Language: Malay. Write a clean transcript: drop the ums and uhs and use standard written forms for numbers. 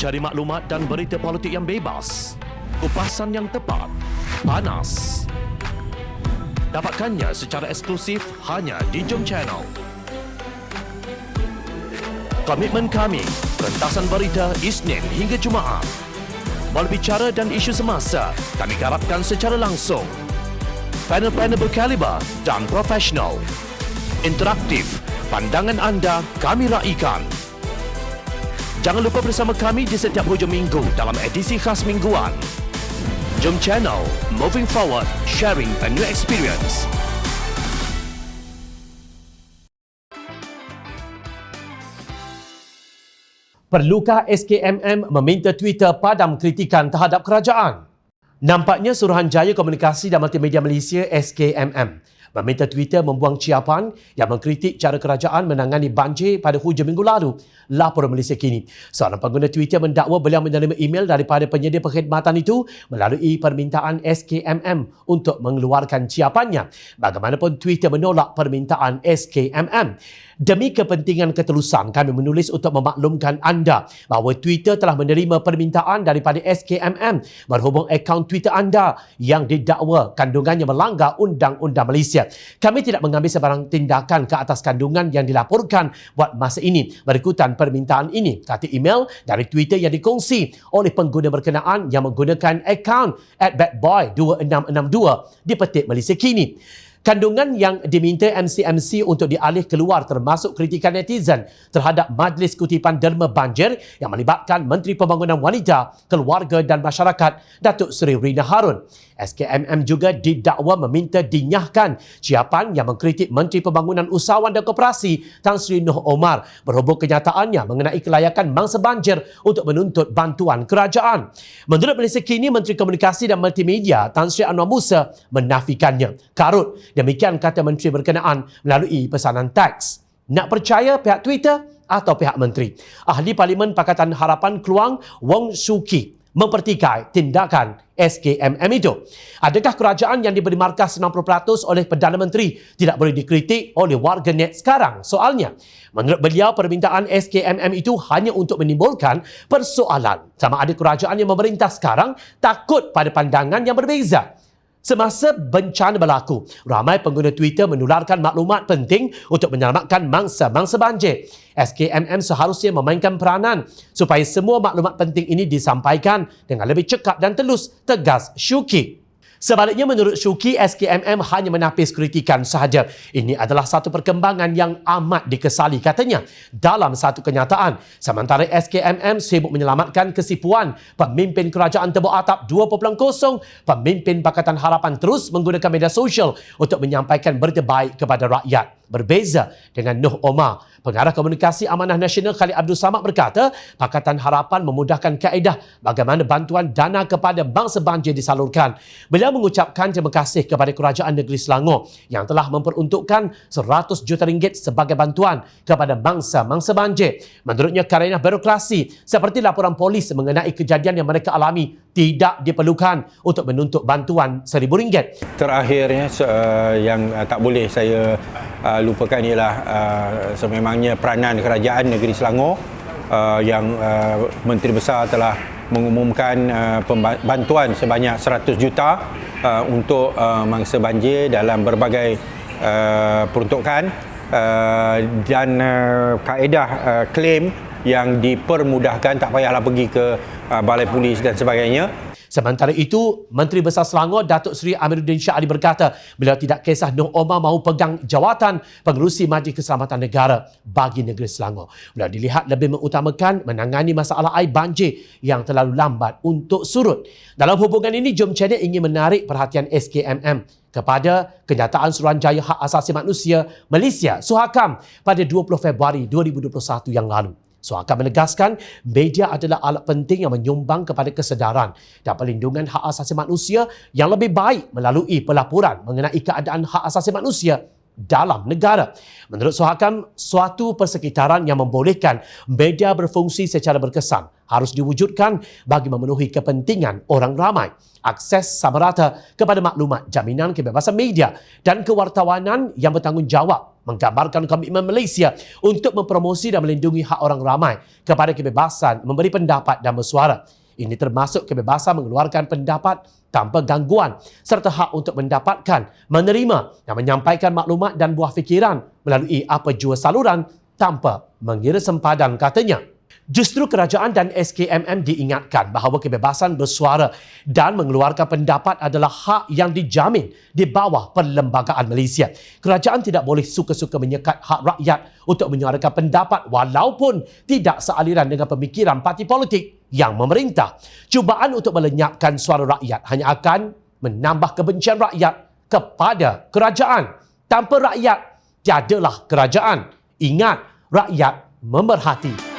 Cari maklumat dan berita politik yang bebas, kupasan yang tepat, panas. Dapatkannya secara eksklusif hanya di Jom Channel. Komitmen kami, pentasan berita Isnin hingga Jumaat. Berbicara dan isu semasa, kami garapkan secara langsung. Panel-panel berkaliber dan profesional. Interaktif, pandangan anda kami raikan. Jangan lupa bersama kami di setiap hujung minggu dalam edisi khas mingguan. Jom Channel, moving forward, sharing a new experience. Perlukah SKMM meminta Twitter padam kritikan terhadap kerajaan? Nampaknya Suruhanjaya Komunikasi dan Multimedia Malaysia SKMM meminta Twitter membuang ciapan yang mengkritik cara kerajaan menangani banjir pada hujung minggu lalu. Laporan Malaysia Kini. Seorang pengguna Twitter mendakwa beliau menerima email daripada penyedia perkhidmatan itu melalui permintaan SKMM untuk mengeluarkan ciapannya. Bagaimanapun Twitter menolak permintaan SKMM. Demi kepentingan ketelusan, kami menulis untuk memaklumkan anda bahawa Twitter telah menerima permintaan daripada SKMM berhubung akaun Twitter anda yang didakwa kandungannya melanggar Undang-Undang Malaysia. Kami tidak mengambil sebarang tindakan ke atas kandungan yang dilaporkan buat masa ini berikutan permintaan ini, kata email dari Twitter yang dikongsi oleh pengguna berkenaan yang menggunakan akaun @badboy2662 di Petik Malaysia Kini. Kandungan yang diminta MCMC untuk dialih keluar termasuk kritikan netizen terhadap Majlis Kutipan Derma Banjir yang melibatkan Menteri Pembangunan Wanita, Keluarga dan Masyarakat, Datuk Seri Rina Harun. SKMM juga didakwa meminta dinyahkan ciapan yang mengkritik Menteri Pembangunan Usahawan dan Koperasi Tan Sri Noh Omar berhubung kenyataannya mengenai kelayakan mangsa banjir untuk menuntut bantuan kerajaan. Menurut Malaysia Kini, Menteri Komunikasi dan Multimedia Tan Sri Anwar Musa menafikannya. Karut. Demikian kata menteri berkenaan melalui pesanan teks. Nak percaya pihak Twitter atau pihak menteri? Ahli Parlimen Pakatan Harapan Keluang Wong Suu-Ki mempertikai tindakan SKMM itu. Adakah kerajaan yang diberi markah 90% oleh Perdana Menteri tidak boleh dikritik oleh warganet sekarang? Soalnya, menurut beliau permintaan SKMM itu hanya untuk menimbulkan persoalan sama ada kerajaan yang memerintah sekarang takut pada pandangan yang berbeza. Semasa bencana berlaku, ramai pengguna Twitter menularkan maklumat penting untuk menyelamatkan mangsa-mangsa banjir. SKMM seharusnya memainkan peranan supaya semua maklumat penting ini disampaikan dengan lebih cekap dan telus, tegas Suu-Ki. Sebaliknya, menurut Suu-Ki, SKMM hanya menapis kritikan sahaja. Ini adalah satu perkembangan yang amat dikesali, katanya, dalam satu kenyataan. Sementara SKMM sibuk menyelamatkan kesipuan pemimpin kerajaan tebuk atap 2.0, pemimpin Pakatan Harapan terus menggunakan media sosial untuk menyampaikan berita baik kepada rakyat. Berbeza dengan Noh Omar, Pengarah Komunikasi Amanah Nasional Khalid Abdul Samad berkata, Pakatan Harapan memudahkan kaedah bagaimana bantuan dana kepada bangsa banjir disalurkan. Beliau mengucapkan terima kasih kepada Kerajaan Negeri Selangor yang telah memperuntukkan 100 juta ringgit sebagai bantuan kepada mangsa-mangsa banjir. Menurutnya, kerana birokrasi seperti laporan polis mengenai kejadian yang mereka alami tidak diperlukan untuk menuntut bantuan RM1,000. Terakhirnya yang tak boleh saya lupakan ialah sememangnya peranan kerajaan negeri Selangor yang Menteri Besar telah mengumumkan bantuan sebanyak 100 juta untuk mangsa banjir dalam berbagai peruntukan dan kaedah claim yang dipermudahkan, tak payahlah pergi ke balai polis dan sebagainya. Sementara itu, Menteri Besar Selangor Datuk Seri Amiruddin Shah Ali berkata beliau tidak kisah Noh Omar mahu pegang jawatan pengerusi Majlis Keselamatan Negara bagi negeri Selangor. Beliau dilihat lebih mengutamakan menangani masalah air banjir yang terlalu lambat untuk surut. Dalam hubungan ini, Jom Channel ingin menarik perhatian SKMM kepada kenyataan Suruhanjaya Hak Asasi Manusia Malaysia Suhakam pada 20 Februari 2021 yang lalu. Suhakam menegaskan media adalah alat penting yang menyumbang kepada kesedaran dan perlindungan hak asasi manusia yang lebih baik melalui pelaporan mengenai keadaan hak asasi manusia dalam negara. Menurut Suhakam, suatu persekitaran yang membolehkan media berfungsi secara berkesan harus diwujudkan bagi memenuhi kepentingan orang ramai. Akses sama rata kepada maklumat, jaminan kebebasan media dan kewartawanan yang bertanggungjawab menggambarkan komitmen Malaysia untuk mempromosi dan melindungi hak orang ramai kepada kebebasan memberi pendapat dan bersuara. Ini termasuk kebebasan mengeluarkan pendapat tanpa gangguan serta hak untuk mendapatkan, menerima dan menyampaikan maklumat dan buah fikiran melalui apa jua saluran tanpa mengira sempadan, katanya. Justru kerajaan dan SKMM diingatkan bahawa kebebasan bersuara dan mengeluarkan pendapat adalah hak yang dijamin di bawah Perlembagaan Malaysia. Kerajaan tidak boleh suka-suka menyekat hak rakyat untuk menyuarakan pendapat walaupun tidak sealiran dengan pemikiran parti politik yang memerintah. Cubaan untuk melenyapkan suara rakyat hanya akan menambah kebencian rakyat kepada kerajaan. Tanpa rakyat, tiadalah kerajaan. Ingat, rakyat memerhati